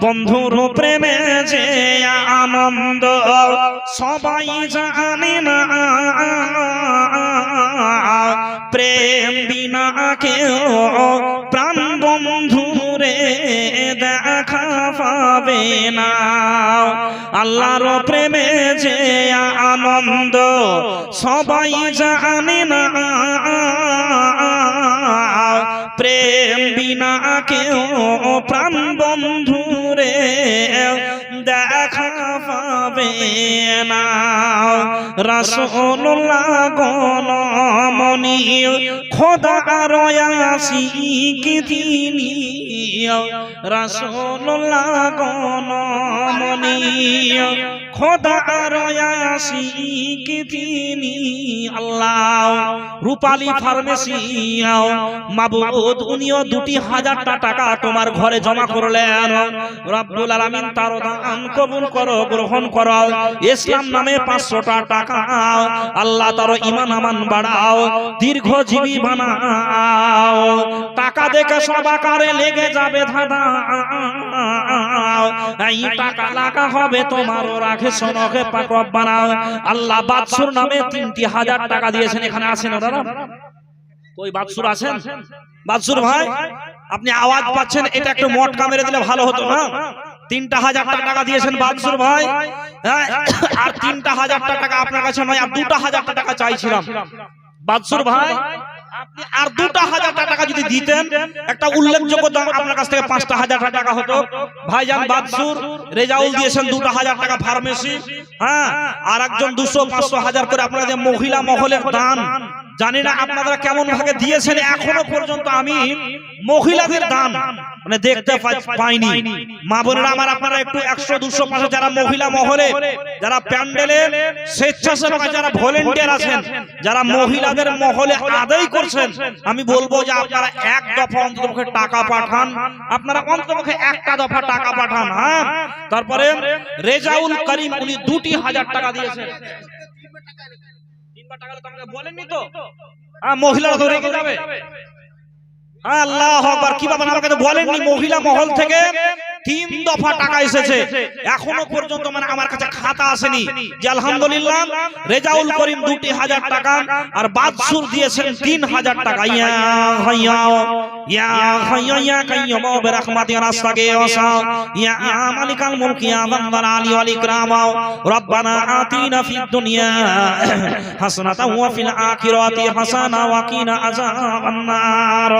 বন্ধুর প্রেমে যে আনন্দ সবাই জানে না, প্রেম বিনা কেউ প্রাণ বন্ধুরে দেখা পাবে না। আল্লাহর প্রেমে যে আনন্দ সবাই জানে না, প্রেম বিনা কেউ প্রাণ বন্ধুরে দেখা পাবে না। রাসূলুল্লাহ গণমণি খোদার আশিক তিনি, রাসূলুল্লাহ গণমণি খোদার আশিক তিনি। আল্লাহ রূপালী ফার্মেসি মাবুদ উনিও 2000টা টাকা তোমার ঘরে জমা করলেন। রব্বুল আলামিন তার দান কবুল করো, গ্রহণ করো। ইসলাম নামে 500টা টাকা আল্লাহ তার ঈমান আমান বাড়াও, দীর্ঘজীবী বানাও। টাকা দেখে সবাকারে লেগে যাবে ধাঁধা, এই টাকা লাগা হবে তোমার, রাখে সোনকে পাক বানাও। আল্লাহ বাদশুর নামে 3000 টাকা দিয়েছেন। এখানে আছেন ওনারা? কই বাদশুর আছেন? বাদশুর ভাই আপনি আওয়াজ পাচ্ছেন? এটা একটু মটকা মেরে দিলে ভালো হতো না? 3000 টাকা দিয়েছেন বাদশুর ভাই, আর 3000 টাকা আপনার কাছে নয়, আর 2000 টাকা চাইছিলাম। বাদশুর ভাই আপনি আর 2000 টাকা যদি দিতেন, একটা উল্লেখযোগ্য দাম আপনার কাছ থেকে 5000 টাকা হতো। ভাইজান বাদশুর রেজাউল দিয়েছেন 2000 টাকা ফার্মেসি, হ্যাঁ, আর একজন 200, 500, 1000 করে আপনাদের মহিলা মহলের দান। জানি না আপনারা কেমন ভাগে দিয়েছেন, এখনো পর্যন্ত আমি মহিলাদের দান মানে দেখতে পাইনি। মা বোনেরা আমার, আপনারা একটু 100, 200, 500 যারা মহিলা মহলে, যারা প্যান্ডেলে স্বেচ্ছাসেবক, যারা ভলেন্টিয়ার আছেন, যারা মহিলাদের মহলে আদায় করছেন, আমি বলবো যে আপনারা এক দফা অন্ততপক্ষে টাকা পাঠান। আপনারা অন্ততপক্ষে একটা দফা টাকা পাঠান। হ্যাঁ, তারপরে রেজাউল করিম উনি 2000 টাকা দিয়েছেন। বলেননি তো মহিলারা তো রেগে যাবে। আল্লাহু আকবার, কি বাবা আমাকে তো বলেননি? মহিলা মহল থেকে 3 দফা টাকা এসেছে, এখনো পর্যন্ত মানে আমার কাছে খাতা আসেনি যে আলহামদুলিল্লাহ রেজাউল করিম 2000 টাকা আর বাদশুর দিয়েছেন 3000 টাকা। ইয়া হাইয়া ইয়া হাইয়া ইয়া কাইয়ুম বিরহমাতিকা নাস্তাগীস ইয়া মালিকাল মুলকি ইয়া যাল আলি ওয়াল ইকরাম রব্বানা আতিনা ফিদ দুনিয়া হাসানাতাও ওয়া ফিল আখিরাতি হাসানা ওয়া কিনা আযাবান নার।